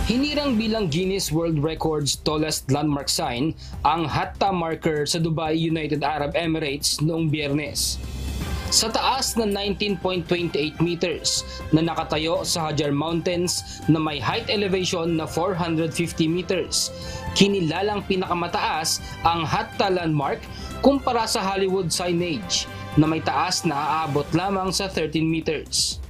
Hinirang bilang Guinness World Records tallest landmark sign ang Hatta marker sa Dubai, United Arab Emirates noong Biyernes. Sa taas na 19.28 meters na nakatayo sa Hajar Mountains na may height elevation na 450 meters, kinilalang pinakamataas ang Hatta landmark kumpara sa Hollywood signage na may taas na aabot lamang sa 13 meters.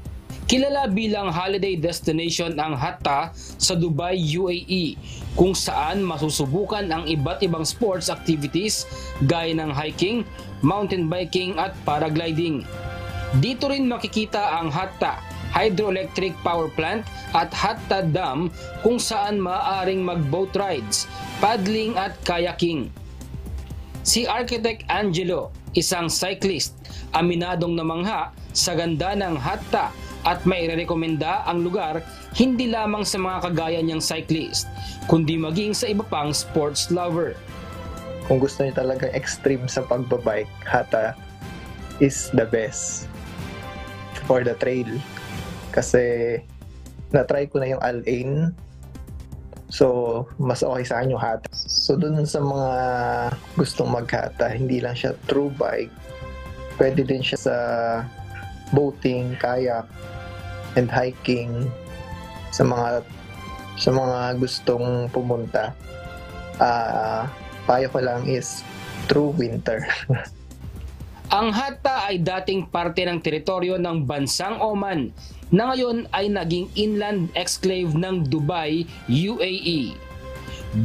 Kilala bilang holiday destination ang Hatta sa Dubai, UAE, kung saan masusubukan ang iba't ibang sports activities gaya ng hiking, mountain biking at paragliding. Dito rin makikita ang Hatta Hydroelectric Power Plant at Hatta Dam kung saan maaaring mag-boat rides, paddling at kayaking. Si Architect Angelo, isang cyclist, aminadong namangha sa ganda ng Hatta at may rekomenda ang lugar hindi lamang sa mga kagaya niyang cyclist, kundi maging sa iba pang sports lover. Kung gusto niyo talagang extreme sa pagbabike, Hatta is the best for the trail. Kasi na-try ko na yung Al-Ain, so mas okay sa akin yung Hatta. So dun sa mga gustong mag-Hatta, hindi lang siya true bike, pwede din siya sa boating, kayak, and hiking. Sa mga gustong pumunta, payo ko lang is true winter. Ang Hatta ay dating parte ng teritoryo ng bansang Oman na ngayon ay naging inland exclave ng Dubai, UAE.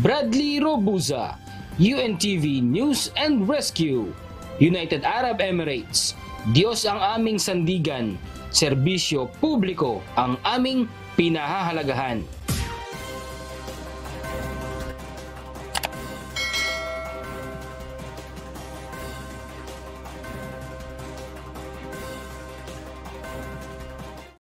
Bradley Robuza, UNTV News and Rescue, United Arab Emirates. Diyos ang aming sandigan, serbisyo publiko ang aming pinahahalagahan.